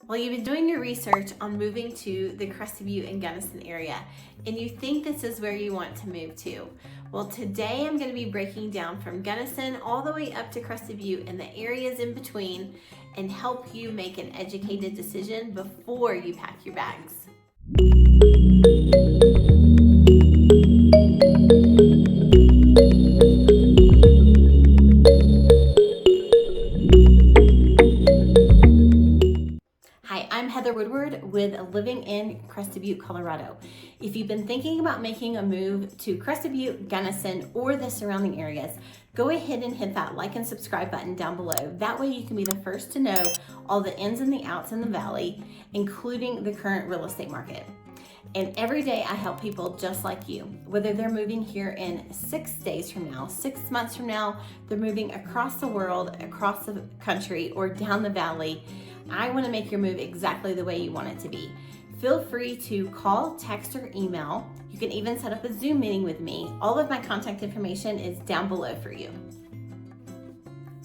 Well, you've been doing your research on moving to the Crested Butte and Gunnison area, and you think this is where you want to move to. Well, today I'm going to be breaking down from Gunnison all the way up to Crested Butte and the areas in between and help you make an educated decision before you pack your bags. Hi, I'm Heather Woodward with Living in Crested Butte, Colorado. If you've been thinking about making a move to Crested Butte, Gunnison, or the surrounding areas, go ahead and hit that like and subscribe button down below. That way you can be the first to know all the ins and the outs in the valley, including the current real estate market. And every day I help people just like you, whether they're moving here in 6 days from now, 6 months from now, they're moving across the world, across the country, or down the valley. I want to make your move exactly the way you want it to be. Feel free to call, text, or email. You can even set up a Zoom meeting with me. All of my contact information is down below for you.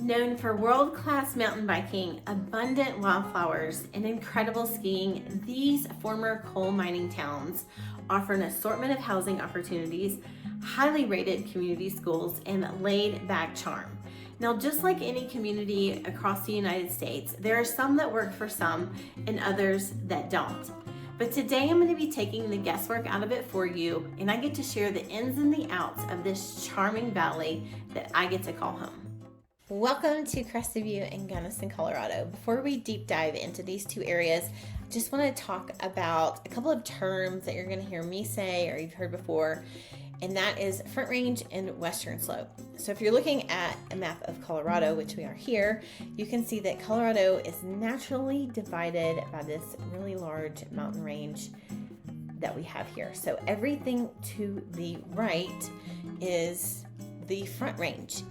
Known for world-class mountain biking, abundant wildflowers, and incredible skiing, these former coal mining towns offer an assortment of housing opportunities, highly rated community schools, and laid-back charm. Now, just like any community across the United States, there are some that work for some and others that don't. But today I'm going to be taking the guesswork out of it for you, and I get to share the ins and the outs of this charming valley that I get to call home. Welcome to Crested Butte and Gunnison, Colorado. Before we deep dive into these two areas, I just want to talk about a couple of terms that you're going to hear me say or you've heard before, and that is Front Range and Western Slope. So if you're looking at a map of Colorado, which we are here, you can see that Colorado is naturally divided by this really large mountain range that we have here. So everything to the right is the Front Range.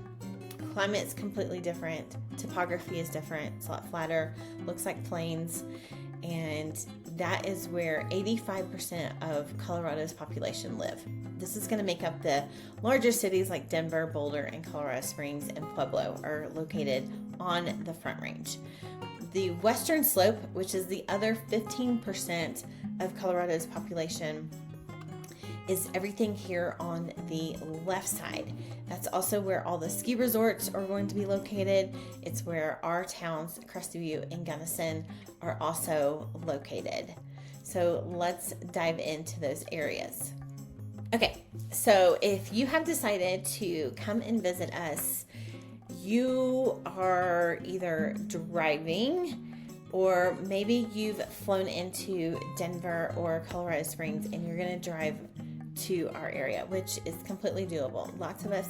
Climate's completely different, topography is different, it's a lot flatter, looks like plains, and that is where 85% of Colorado's population live. This is going to make up the larger cities like Denver, Boulder, and Colorado Springs and Pueblo are located on the Front Range. The Western Slope, which is the other 15% of Colorado's population, is everything here on the left side. That's also where all the ski resorts are going to be located. It's where our towns, Crested Butte and Gunnison, are also located. So let's dive into those areas. Okay, so if you have decided to come and visit us, you are either driving or maybe you've flown into Denver or Colorado Springs and you're going to drive to our area, which is completely doable. Lots of us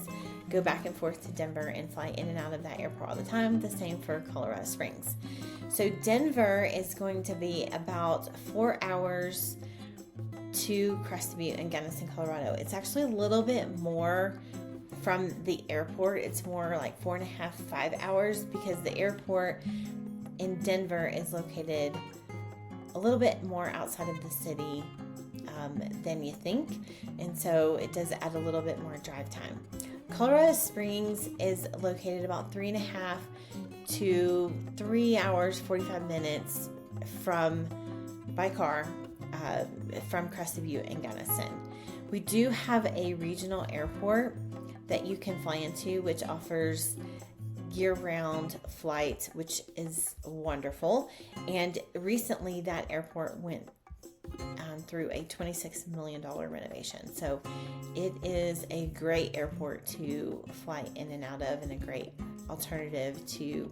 go back and forth to Denver and fly in and out of that airport all the time. The same for Colorado Springs. So Denver is going to be about 4 hours to Crested Butte and Gunnison, Colorado. It's actually a little bit more from the airport. It's more like 4.5, 5 hours because the airport in Denver is located a little bit more outside of the city than you think, and so it does add a little bit more drive time. Colorado Springs is located about 3.5 to 3 hours 45 minutes by car from Crested Butte and Gunnison. We do have a regional airport that you can fly into, which offers year-round flights, which is wonderful. And recently that airport went through a $26 million renovation. So it is a great airport to fly in and out of and a great alternative to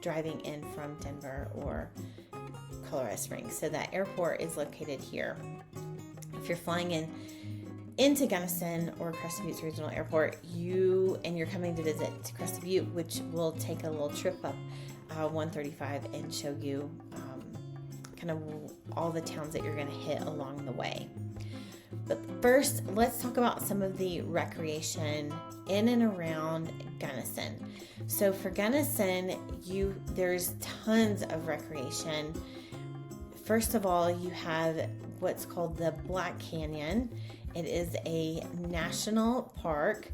driving in from Denver or Colorado Springs. So that airport is located here. If you're flying into Gunnison or Crested Butte's regional airport, you're coming to visit Crested Butte, which will take a little trip up 135 and show you kind of all the towns that you're going to hit along the way. But first, let's talk about some of the recreation in and around Gunnison. So for Gunnison, there's tons of recreation. First of all, you have what's called the Black Canyon. It is a national park.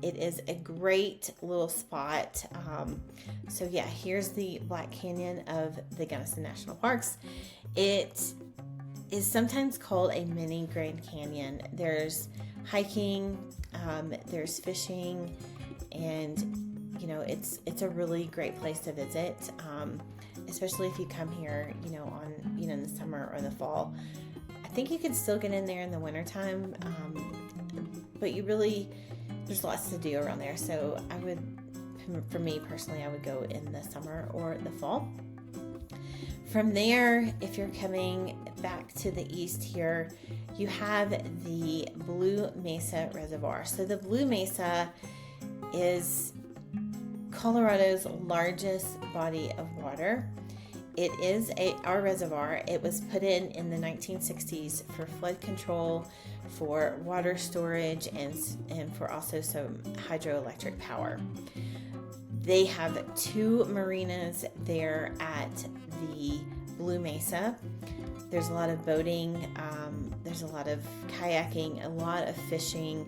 It is a great little spot. So yeah, here's the Black Canyon of the Gunnison National Parks. It is sometimes called a mini Grand Canyon. There's hiking, there's fishing, and it's a really great place to visit, especially if you come here in the summer or the fall. I think you could still get in there in the wintertime, but there's lots to do around there. So for me personally, I would go in the summer or the fall. From there, if you're coming back to the east here, you have the Blue Mesa Reservoir. So the Blue Mesa is Colorado's largest body of water. It is our reservoir. It was put in the 1960s for flood control, for water storage, and for also some hydroelectric power. They have 2 marinas there at the Blue Mesa. There's a lot of boating, there's a lot of kayaking, a lot of fishing.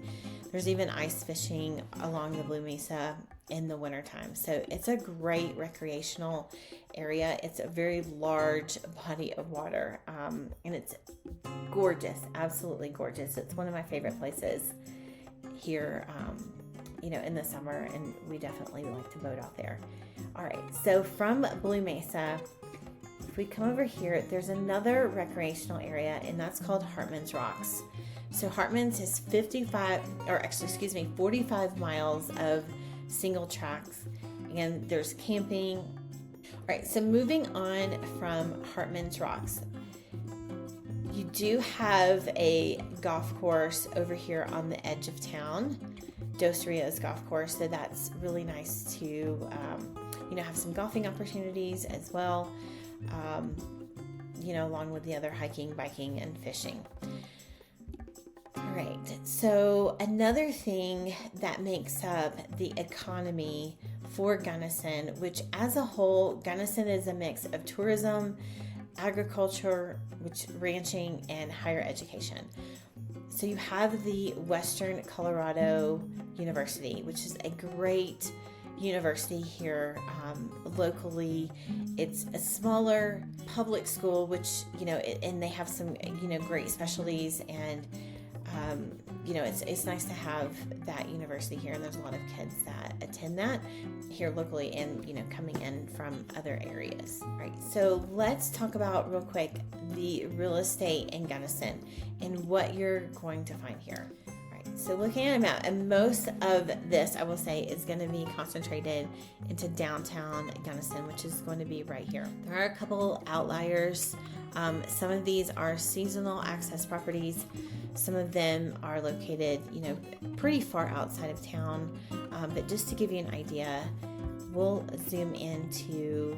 There's even ice fishing along the Blue Mesa in the wintertime. So it's a great recreational area. It's a very large body of water, and it's gorgeous, absolutely gorgeous. It's one of my favorite places here, in the summer, and we definitely like to boat out there. All right, so from Blue Mesa, if we come over here, there's another recreational area, and that's called Hartman's Rocks. So Hartman's is 45 miles of single tracks, and there's camping. All right, so moving on from Hartman's Rocks, you do have a golf course over here on the edge of town, Dos Rios Golf Course. So that's really nice to, have some golfing opportunities as well, along with the other hiking, biking, and fishing. All right, so another thing that makes up the economy for Gunnison, which as a whole, Gunnison is a mix of tourism, agriculture, ranching, and higher education. So you have the Western Colorado University, which is a great university here locally. It's a smaller public school, which, and they have some, great specialties, and it's nice to have that university here, and there's a lot of kids that attend that here locally and, coming in from other areas. All right, so let's talk about real quick the real estate in Gunnison and what you're going to find here. All right, so looking at a map, and most of this, I will say, is going to be concentrated into downtown Gunnison, which is going to be right here. There are a couple outliers. Some of these are seasonal access properties. Some of them are located, pretty far outside of town. But just to give you an idea, we'll zoom into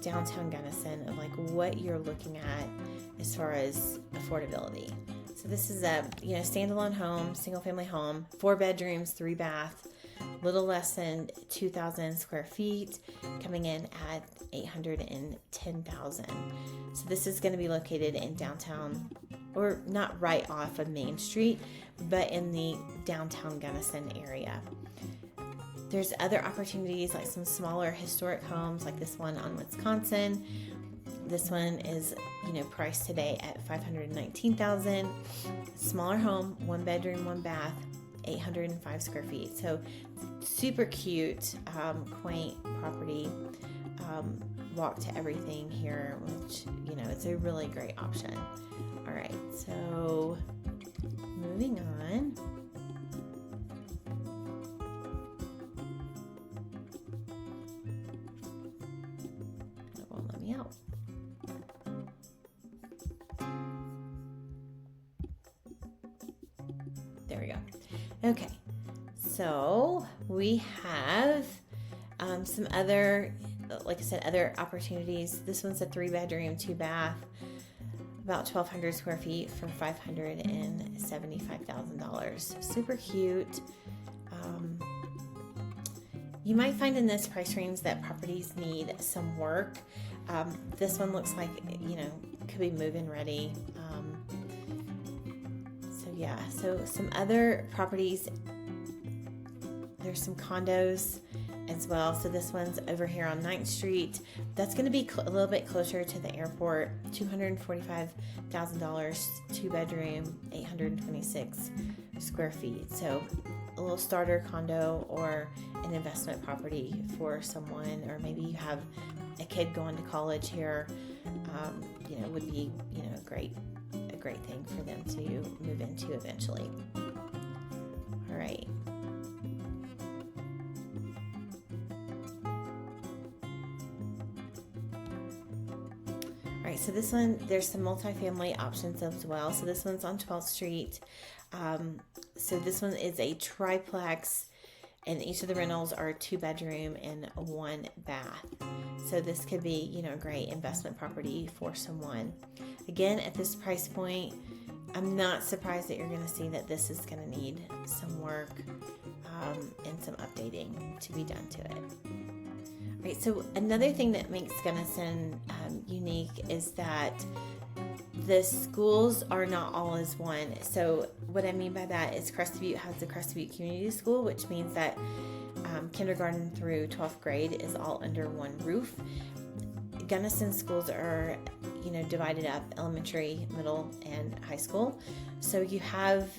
downtown Gunnison of what you're looking at as far as affordability. So this is a, standalone home, single family home, 4 bedrooms, 3 bath, little less than 2,000 square feet, coming in at $810,000. So this is going to be located in downtown, or not right off of Main Street, but in the downtown Gunnison area. There's other opportunities like some smaller historic homes like this one on Wisconsin. This one is, priced today at $519,000. Smaller home, 1 bedroom, 1 bath, 805 square feet. So super cute, quaint property. Walk to everything here, which, it's a really great option. All right, so moving on. It won't let me out. There we go. Okay, so we have some other, like I said, other opportunities. This one's a 3 bedroom, 2 bath, about 1,200 square feet for $575,000. Super cute. You might find in this price range that properties need some work. This one looks like, could be move-in ready. So some other properties There's some condos as well. So this one's over here on 9th Street. That's going to be a little bit closer to the airport. $245,000, 2-bedroom, 826 square feet. So a little starter condo or an investment property for someone, or maybe you have a kid going to college here. Would be a great thing for them to move into eventually. All right. All right, so this one, there's some multifamily options as well. So this one's on 12th Street. So this one is a triplex, and each of the rentals are 2-bedroom and 1 bath. So this could be, a great investment property for someone. Again, at this price point, I'm not surprised that you're going to see that this is going to need some work and some updating to be done to it. All right, so another thing that makes Gunnison unique is that the schools are not all as one. So what I mean by that is Crested Butte has the Crested Butte Community School, which means that kindergarten through 12th grade is all under one roof. Gunnison schools are, divided up: elementary, middle, and high school. So you have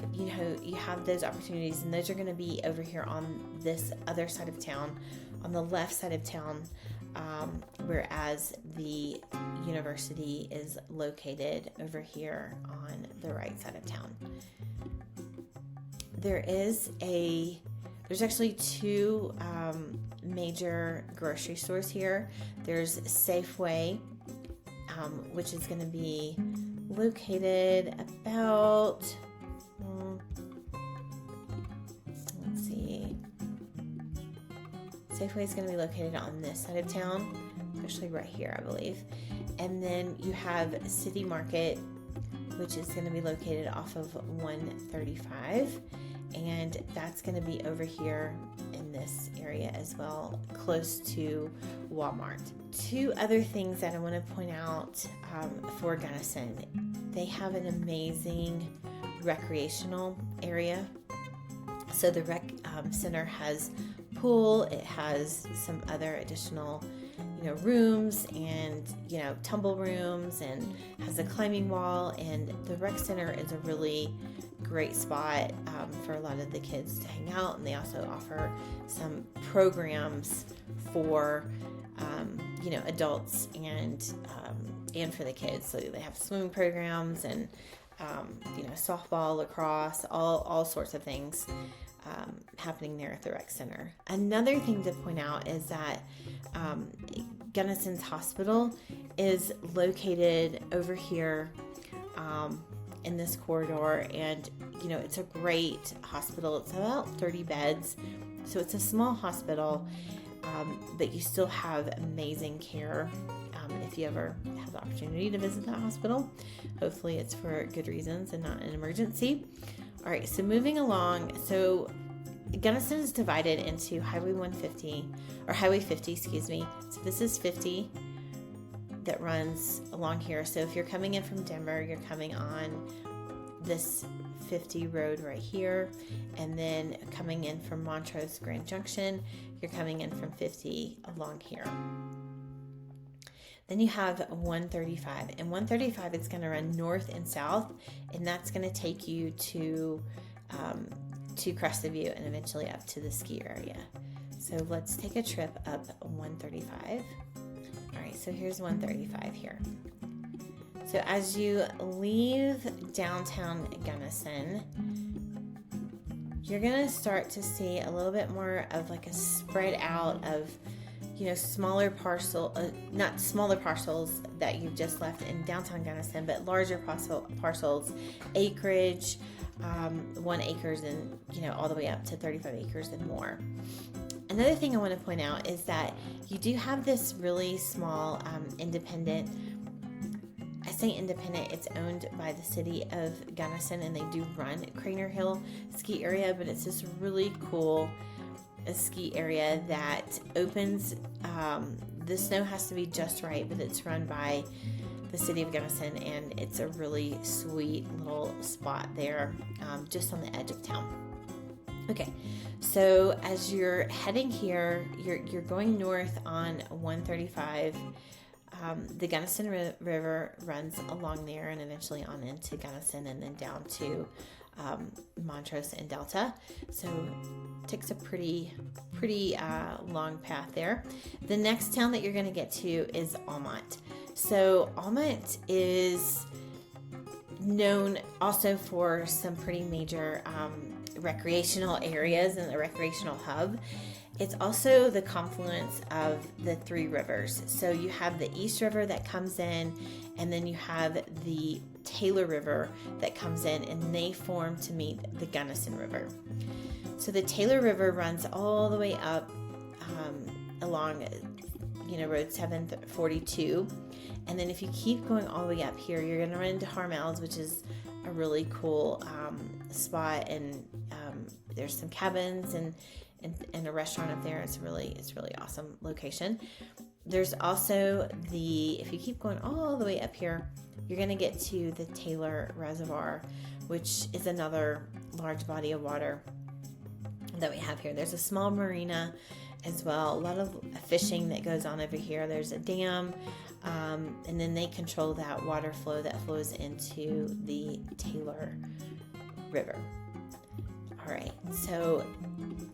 those opportunities, and those are going to be over here on this other side of town, on the left side of town, whereas the university is located over here on the right side of town. There's actually 2 major grocery stores here. There's Safeway, which is going to be located about, let's see, Safeway is going to be located on this side of town, especially right here, I believe. And then you have City Market, which is going to be located off of 135. And that's going to be over here in this area as well, close to Walmart. 2 other things that I want to point out for Gunnison. They have an amazing recreational area. So the rec center has pool. It has some other additional rooms and tumble rooms, and has a climbing wall, and the rec center is a really great spot for a lot of the kids to hang out. And they also offer some programs for adults and for the kids. So they have swimming programs and softball, lacrosse, all sorts of things happening there at the rec center. Another thing to point out is that Gunnison's hospital is located over here in this corridor, and it's a great hospital. It's about 30 beds, so it's a small hospital, but you still have amazing care if you ever have the opportunity to visit that hospital. Hopefully it's for good reasons and not an emergency. All right, so moving along. So Gunnison is divided into Highway 50, excuse me. So this is 50 that runs along here. So if you're coming in from Denver, you're coming on this 50 road right here. And then coming in from Montrose Grand Junction, you're coming in from 50 along here. Then you have 135, and 135 is going to run north and south, and that's going to take you to Crested Butte and eventually up to the ski area. So let's take a trip up 135. All right, so here's 135 here. So as you leave downtown Gunnison, you're going to start to see a little bit more of like a spread out of smaller not smaller parcels that you've just left in downtown Gunnison, but larger parcels, acreage, 1 acres and, all the way up to 35 acres and more. Another thing I want to point out is that you do have this really small independent, I say independent, it's owned by the city of Gunnison, and they do run Craner Hill ski area, but it's this really cool ski area that opens. The snow has to be just right, but it's run by the city of Gunnison, and it's a really sweet little spot there, just on the edge of town. Okay, so as you're heading here, you're going north on 135. The Gunnison River runs along there and eventually on into Gunnison and then down to Montrose and Delta. So takes a pretty long path there. The next town that you're going to get to is Almont. So Almont is known also for some pretty major recreational areas and the recreational hub. It's also the confluence of the three rivers. So you have the East River that comes in, and then you have the Taylor River that comes in, and they form to meet the Gunnison River. So the Taylor River runs all the way up along, Road 742. And then if you keep going all the way up here, you're going to run into Harmel's, which is a really cool spot, and there's some cabins and a restaurant up there. It's really awesome location. There's also if you keep going all the way up here, you're going to get to the Taylor Reservoir, which is another large body of water that we have here. There's a small marina as well. A lot of fishing that goes on over here. There's a dam, and then they control that water flow that flows into the Taylor River. All right, so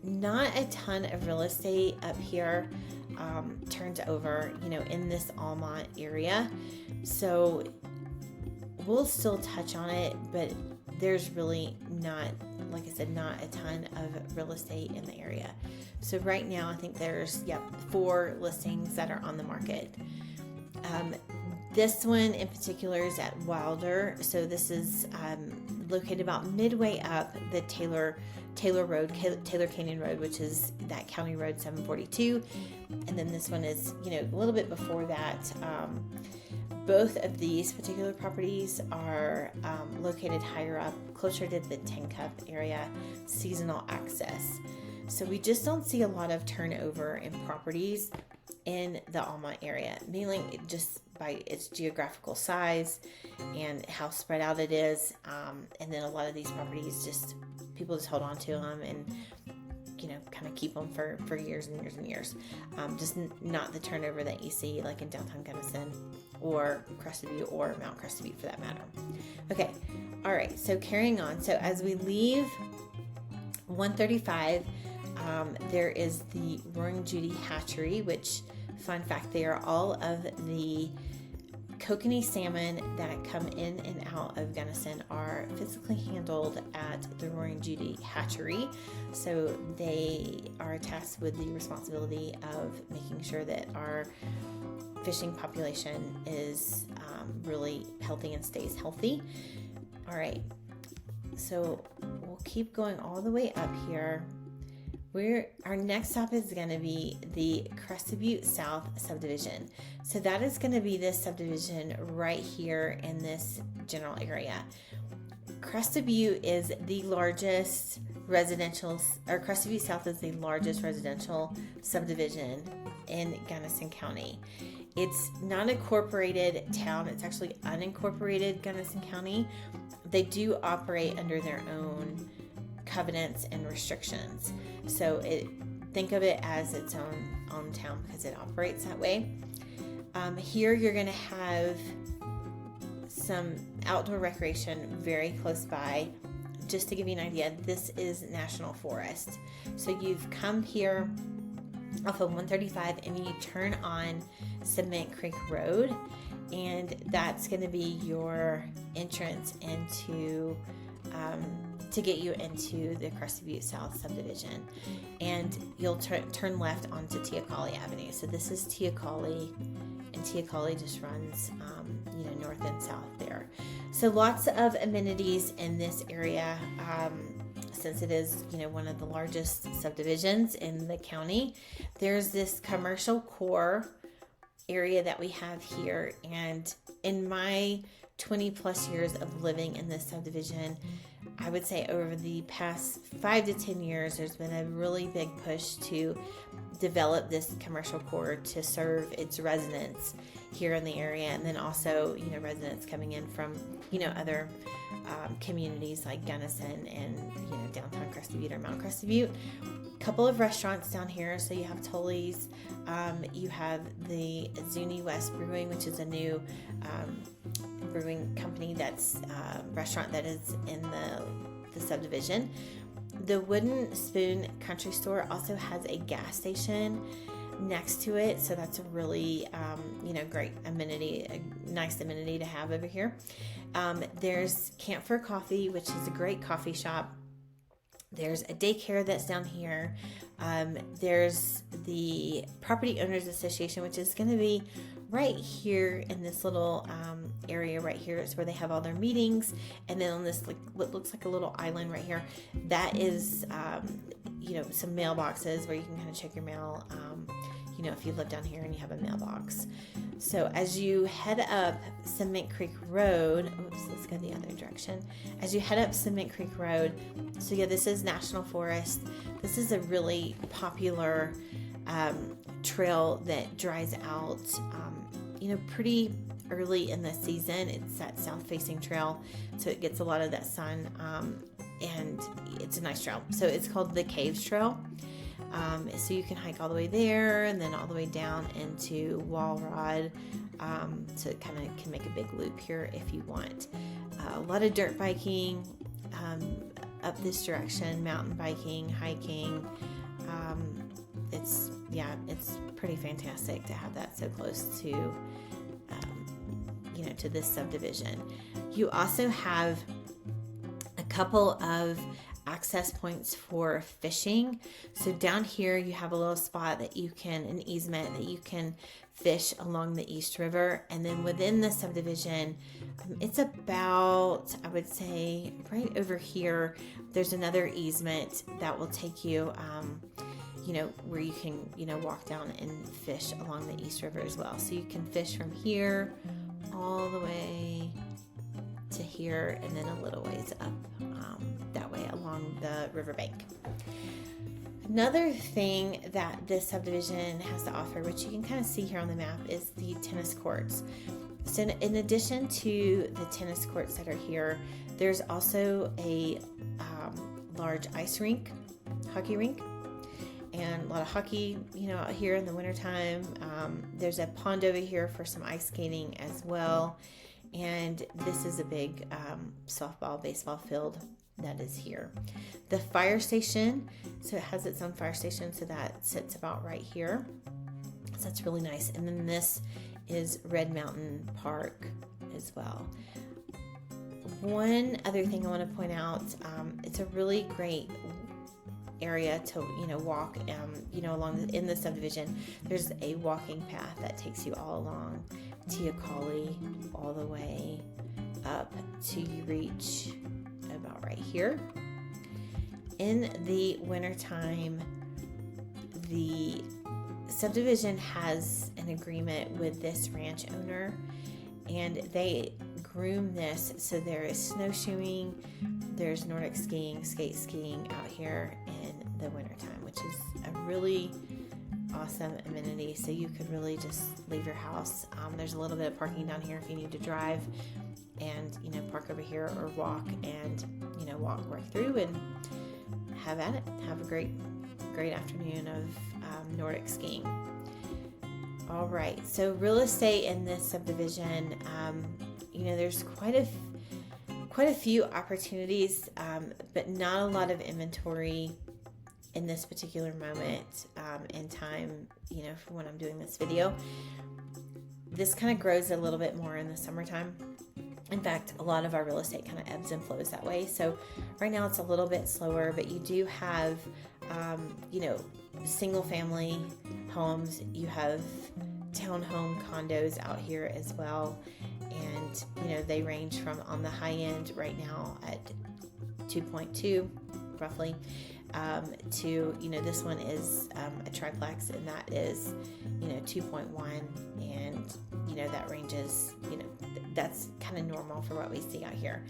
not a ton of real estate up here turned over, in this Almont area. So we'll still touch on it, but there's really not, like I said, not a ton of real estate in the area. So right now, I think there's 4 listings that are on the market. This one in particular is at Wilder. So this is located about midway up the Taylor Canyon Road, which is that County Road 742. And then this one is, a little bit before that. Both of these particular properties are located higher up, closer to the Tin Cup area, seasonal access. So we just don't see a lot of turnover in properties in the Almont area, mainly just by its geographical size and how spread out it is. And then a lot of these properties, people just hold on to them and, kind of keep them for years and years and years. Just not the turnover that you see like in downtown Gunnison or Crested Butte or Mount Crested Butte for that matter. Okay. All right. So carrying on. So as we leave 135, there is the Roaring Judy Hatchery, which, fun fact, they are all of the kokanee salmon that come in and out of Gunnison are physically handled at the Roaring Judy Hatchery. So they are tasked with the responsibility of making sure that our fishing population is really healthy and stays healthy. All right, so we'll keep going all the way up here. Our next stop is going to be the Crested Butte South subdivision. So that is going to be this subdivision right here in this general area. Crested Butte is the largest Crested Butte South is the largest residential subdivision in Gunnison County. It's not a incorporated town. It's actually unincorporated Gunnison County. They do operate under their own covenants and restrictions. So think of it as its own town because it operates that way. Here you're going to have some outdoor recreation very close by. Just to give you an idea, this is National Forest. So you've come here off of 135 and you turn on Cement Creek Road, and that's going to be your entrance into to get you into the Crested Butte South subdivision, and you'll turn left onto Teocalli Avenue. So this is Teocalli, and Teocalli just runs north and south there. So lots of amenities in this area, since it is one of the largest subdivisions in the county. There's this commercial core area that we have here, and in my 20 plus years of living in this subdivision, I would say over the past 5 to 10 years, there's been a really big push to develop this commercial core to serve its residents here in the area, and then also, residents coming in from, other communities like Gunnison and, downtown Crested Butte or Mount Crested Butte. Couple of restaurants down here. So you have Tully's, you have the Zuni West Brewing, which is a new brewing company that's restaurant that is in the subdivision. The Wooden Spoon Country Store also has a gas station next to it, so that's a really great amenity, a nice amenity to have over here. There's Camphor Coffee, which is a great coffee shop. There's a daycare that's down here. There's the Property Owners Association, which is going to be right here in this little area right here. It's where they have all their meetings. And then on this, what looks like a little island right here, that is, some mailboxes where you can kind of check your mail, if you live down here and you have a mailbox. So as you head up Cement Creek Road, let's go the other direction. As you head up Cement Creek Road, so yeah, this is National Forest. This is a really popular trail that dries out, pretty early in the season. It's that south-facing trail, so it gets a lot of that sun, and it's a nice trail. So it's called the Caves Trail. So you can hike all the way there and then all the way down into Walrod. So it kind of can make a big loop here if you want. A lot of dirt biking up this direction, mountain biking, hiking. It's pretty fantastic to have that so close to, to this subdivision. You also have a couple of access points for fishing. So down here you have a little spot that you can, an easement that you can fish along the East River. And then within the subdivision, it's about, I would say right over here, there's another easement that will take you, where you can, walk down and fish along the East River as well. So you can fish from here all the way to here and then a little ways up that way along the riverbank. Another thing that this subdivision has to offer, which you can kind of see here on the map, is the tennis courts. So in addition to the tennis courts that are here, there's also a large ice rink, hockey rink, and a lot of hockey, out here in the wintertime. There's a pond over here for some ice skating as well. And this is a big softball, baseball field that is here. The fire station, so it has its own fire station, so that sits about right here. So that's really nice. And then this is Red Mountain Park as well. One other thing I want to point out, it's a really great area to walk along in the subdivision. There's a walking path that takes you all along Teocalli all the way up to you reach about right here. In the wintertime, the subdivision has an agreement with this ranch owner, and they groom this so there is snowshoeing, there's Nordic skiing, skate skiing out here in the wintertime, which is a really awesome amenity. So you could really just leave your house. There's a little bit of parking down here if you need to drive, and park over here or walk and walk right through and have at it. Have a great afternoon of Nordic skiing. All right, so real estate in this subdivision, there's quite a few opportunities, but not a lot of inventory in this particular moment in time, for when I'm doing this video. This kind of grows a little bit more in the summertime. In fact, a lot of our real estate kind of ebbs and flows that way. So right now it's a little bit slower, but you do have, single family homes. You have townhome condos out here as well. And, they range from on the high end right now at 2.2 roughly, to, this one is a triplex, and that is, 2.1, and, that ranges, that's kind of normal for what we see out here.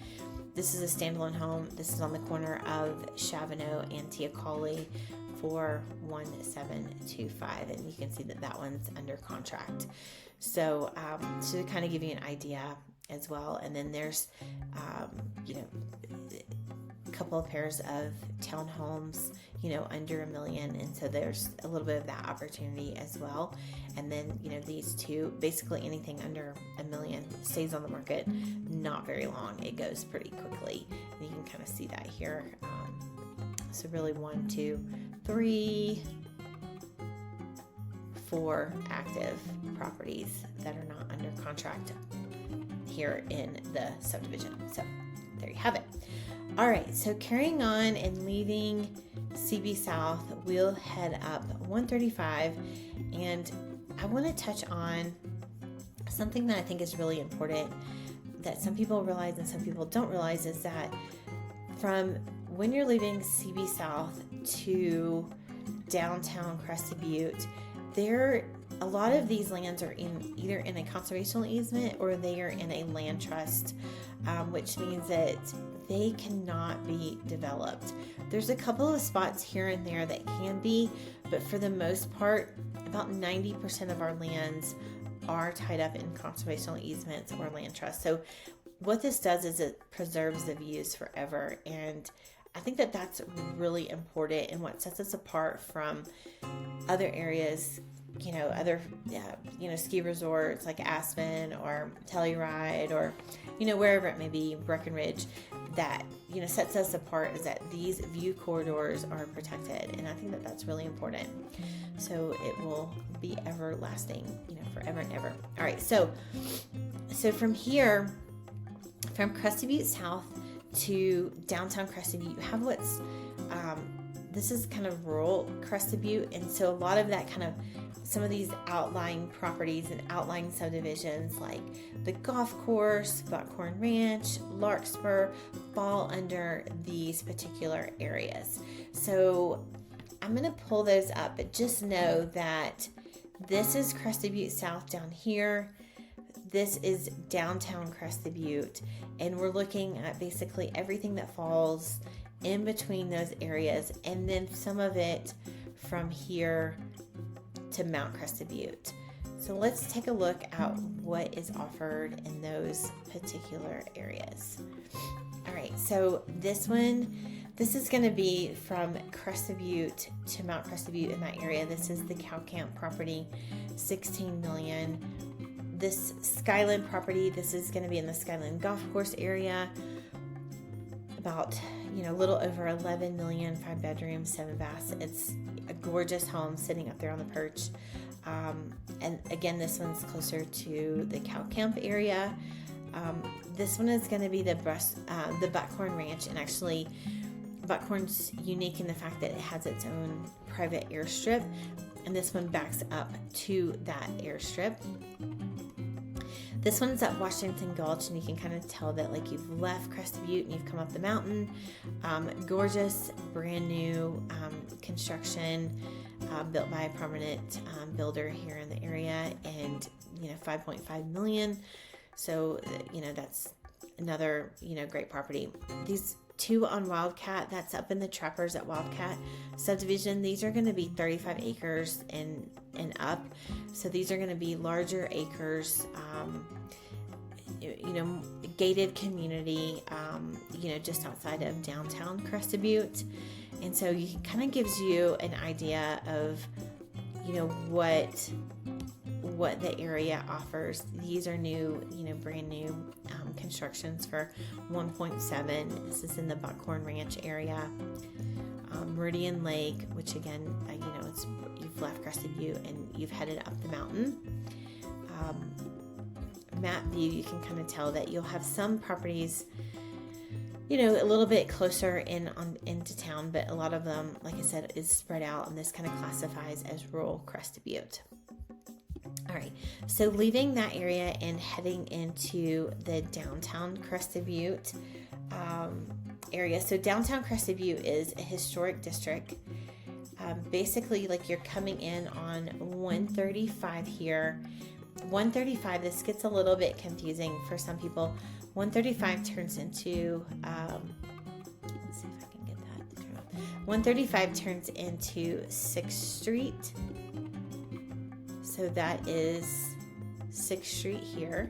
This is a standalone home. This is on the corner of Chavano and Teocalli 41725, and you can see that that one's under contract. So to kind of give you an idea as well. And then there's a couple of pairs of townhomes, under $1 million, and so there's a little bit of that opportunity as well. And then these two, basically anything under $1 million stays on the market not very long. It goes pretty quickly, and you can kind of see that here. So really 1, 2, 3, 4 active properties that are not under contract here in the subdivision. So there you have it. All right, so carrying on and leaving CB South, we'll head up 135, and I want to touch on something that I think is really important that some people realize and some people don't realize, is that from when you're leaving CB South to downtown Crested Butte, a lot of these lands are either in a conservation easement or they are in a land trust, which means that they cannot be developed. There's a couple of spots here and there that can be, but for the most part, about 90% of our lands are tied up in conservation easements or land trusts. So what this does is it preserves the views forever, and I think that that's really important and what sets us apart from other areas, ski resorts like Aspen or Telluride or, wherever it may be, Breckenridge, that, sets us apart is that these view corridors are protected. And I think that that's really important. So it will be everlasting, forever and ever. All right. So from here, from Crested Butte South to downtown Crested Butte, you have this is kind of rural Crested Butte. And so a lot of that some of these outlying properties and outlying subdivisions like the golf course, Buckhorn Ranch, Larkspur fall under these particular areas. So I'm going to pull those up, but just know that this is Crested Butte South down here. This is downtown Crested Butte, and we're looking at basically everything that falls in between those areas, and then some of it from here to Mount Crested Butte. So let's take a look at what is offered in those particular areas. All right, so this is going to be from Crested Butte to Mount Crested Butte in that area. This is the Cow Camp property, $16 million. This Skyland property, this is going to be in the Skyland Golf Course area, about a little over $11 million, 5 bedrooms, 7 baths. It's a gorgeous home sitting up there on the perch. And again, this one's closer to the Cow Camp area. This one is going to be the Buckhorn Ranch, and actually Buckhorn's unique in the fact that it has its own private airstrip, and this one backs up to that airstrip. This one's at Washington Gulch, and you can kind of tell that you've left Crested Butte and you've come up the mountain. Gorgeous, brand new construction built by a prominent builder here in the area, and $5.5 million. So that's another great property. These two on Wildcat, that's up in the Trappers at Wildcat subdivision. These are going to be 35 acres and up. So these are going to be larger acres, gated community, just outside of downtown Crested Butte. And so it kind of gives you an idea of, what the area offers. These are new, brand new constructions for 1.7. This is in the Buckhorn Ranch area. Meridian Lake, which again, you've left Crested Butte and you've headed up the mountain. Map view, you can kind of tell that you'll have some properties, a little bit closer into town, but a lot of them, like I said, is spread out, and this kind of classifies as rural Crested Butte. All right, so leaving that area and heading into the downtown Crested Butte area. So downtown Crested Butte is a historic district. Basically, you're coming in on 135 here. 135, this gets a little bit confusing for some people. 135 turns into, let's see if I can get that to turn on. 135 turns into 6th Street. So that is 6th Street here.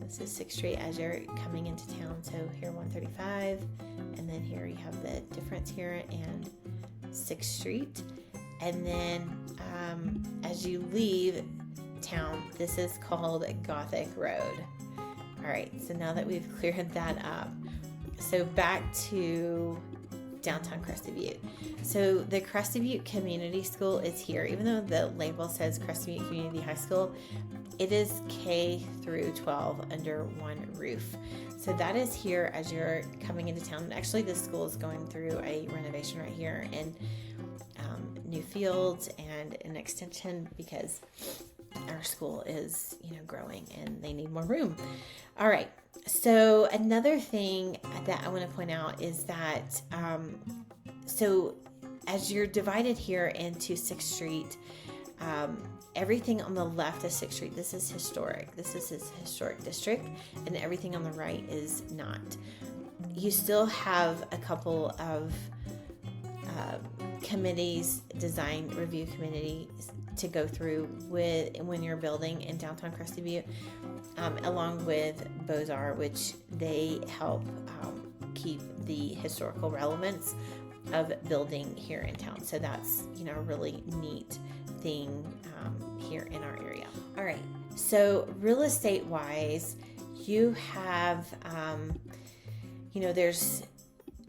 This is 6th Street as you're coming into town. So here 135, and then here you have the difference here and 6th Street. And then as you leave town, this is called Gothic Road. All right, so now that we've cleared that up, so back to downtown Crested Butte. So the Crested Butte Community School is here. Even though the label says Crested Butte Community High School, it is K through 12 under one roof. So that is here as you're coming into town. And actually this school is going through a renovation right here, and new fields and an extension, because our school is, growing and they need more room. All right. So another thing that I want to point out is that, so as you're divided here into 6th Street, everything on the left of 6th Street, this is historic. This is his historic district, and everything on the right is not. You still have a couple of committees, design review committees, to go through with when you're building in downtown Crested Butte, along with Beaux-Arts, which they help keep the historical relevance of building here in town. So that's a really neat thing here in our area. All right, so real estate wise, you have there's,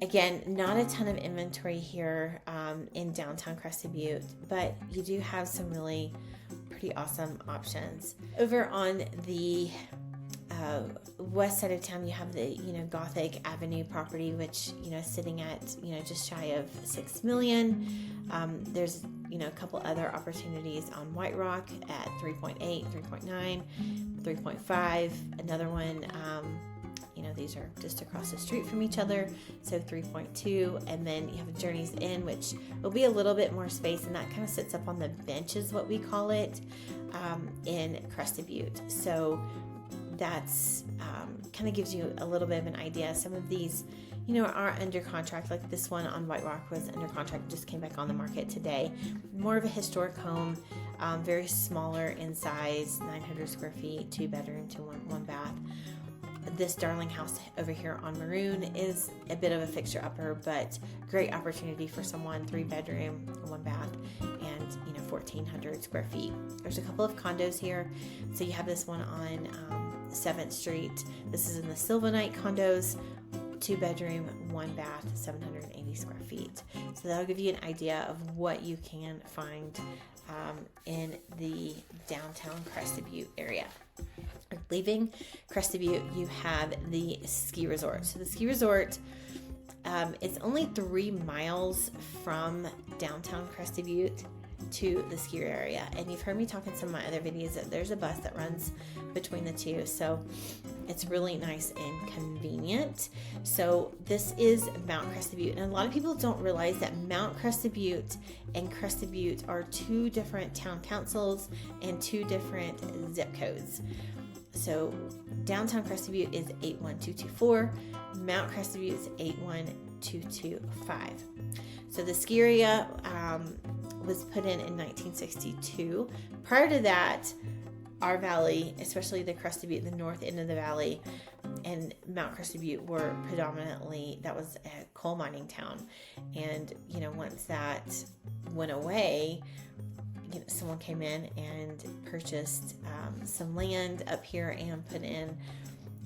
again, not a ton of inventory here in downtown Crested Butte, but you do have some really pretty awesome options. Over on the west side of town, you have the Gothic Avenue property, which is sitting at just shy of $6 million. There's a couple other opportunities on White Rock at 3.8, 3.9, 3.5. Another one. These are just across the street from each other, so 3.2, and then you have Journey's Inn, which will be a little bit more space, and that kind of sits up on the bench is what we call it in Crested Butte. So that's kind of gives you a little bit of an idea. Some of these are under contract, like this one on White Rock was under contract, just came back on the market today. More of a historic home, very smaller in size, 900 square feet, 2 bedroom to one bath. This darling house over here on Maroon is a bit of a fixer-upper, but great opportunity for someone, 3 bedroom, 1 bath, and 1,400 square feet. There's a couple of condos here. So you have this one on 7th Street. This is in the Sylvanite condos, 2 bedroom, 1 bath, 780 square feet. So that'll give you an idea of what you can find in the downtown Crested Butte area. Leaving Crested Butte, you have the ski resort. So the ski resort is only 3 miles from downtown Crested Butte to the ski area. And you've heard me talk in some of my other videos that there's a bus that runs between the two. So it's really nice and convenient. So this is Mount Crested Butte. And a lot of people don't realize that Mount Crested Butte and Crested Butte are 2 different town councils and 2 different zip codes. So downtown Crested Butte is 81224, Mount Crested Butte is 81225. So the ski area was put in 1962. Prior to that, our valley, especially the Crested Butte, the north end of the valley, and Mount Crested Butte were predominantly, that was a coal mining town. And, once that went away, someone came in and purchased some land up here and put in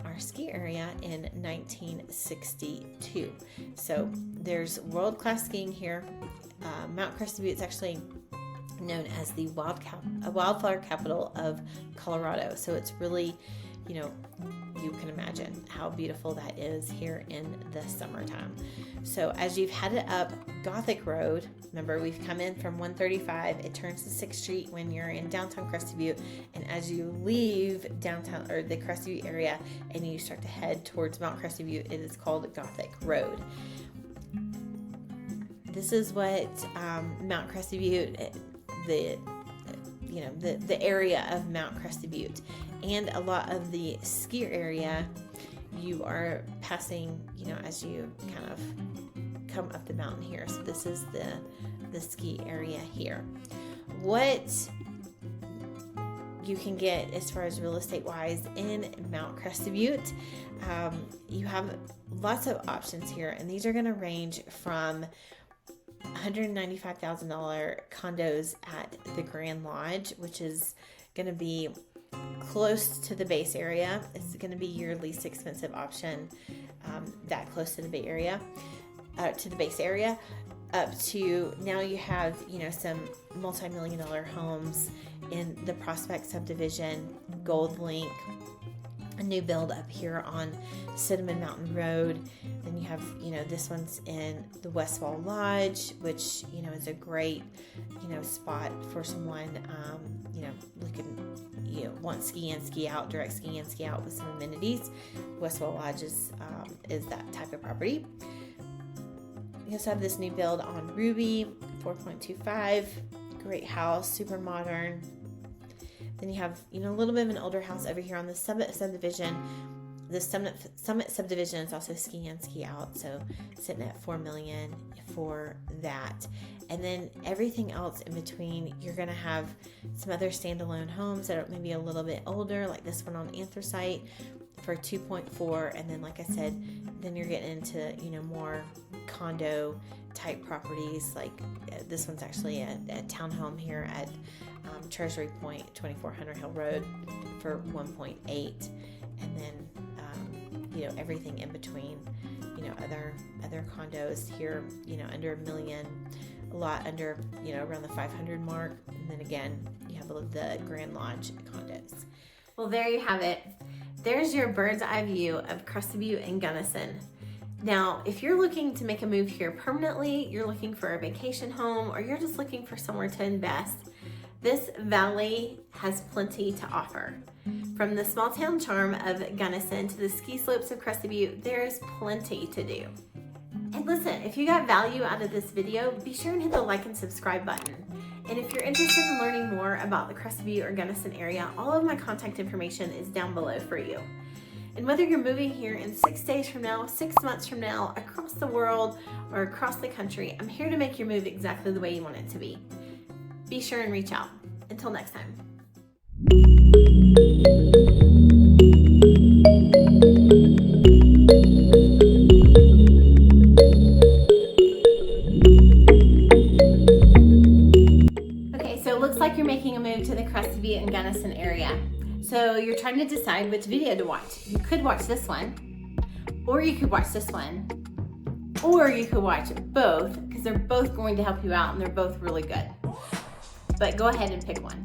our ski area in 1962. So there's world-class skiing here. Mount Crested Butte is actually known as the wildflower capital of Colorado. So it's really, you can imagine how beautiful that is here in the summertime. So as you've headed up Gothic Road, remember we've come in from 135, it turns to 6th Street when you're in downtown Crested Butte, and as you leave downtown or the Crested Butte area and you start to head towards Mount Crested Butte, it is called Gothic Road. This is what Mount Crested Butte, the area of Mount Crested Butte, and a lot of the ski area you are passing, as you kind of come up the mountain here. So this is the ski area here. What you can get as far as real estate wise in Mount Crested Butte, you have lots of options here, and these are going to range from $195,000 condos at the Grand Lodge, which is going to be close to the base area. It's going to be your least expensive option, that close to the Bay Area, to the base area, up to now you have, some multi-million-dollar homes in the Prospect subdivision, Gold Link, a new build up here on Cinnamon Mountain Road. Then you have, this one's in the Westfall Lodge, which, is a great, spot for someone, want ski in, ski out, direct ski in, ski out with some amenities. Westfall Lodge is that type of property. You also have this new build on Ruby, 4.25, great house, super modern. Then you have, a little bit of an older house over here on the Summit subdivision. The Summit subdivision is also ski in, ski out, so sitting at $4 million for that. And then everything else in between, you're going to have some other standalone homes that are maybe a little bit older, like this one on Anthracite for 2.4. And then, like I said, then you're getting into, more condo type properties. Like this one's actually a townhome here at Treasury Point, 2400 Hill Road for 1.8. And then, everything in between, other condos here, under $1 million, a lot under, around the 500 mark. And then again, you have the Grand Lodge condos. Well, there you have it. There's your bird's eye view of Crested Butte and Gunnison. Now, if you're looking to make a move here permanently, you're looking for a vacation home, or you're just looking for somewhere to invest, this valley has plenty to offer. From the small town charm of Gunnison to the ski slopes of Crested Butte, there is plenty to do. And listen, if you got value out of this video, be sure and hit the like and subscribe button. And if you're interested in learning more about the Crested Butte or Gunnison area, all of my contact information is down below for you. And whether you're moving here in 6 days from now, 6 months from now, across the world, or across the country, I'm here to make your move exactly the way you want it to be. Be sure and reach out. Until next time. Okay, so it looks like you're making a move to the Crested Butte and Gunnison area. So you're trying to decide which video to watch. You could watch this one, or you could watch this one, or you could watch both, because they're both going to help you out and they're both really good. But go ahead and pick one.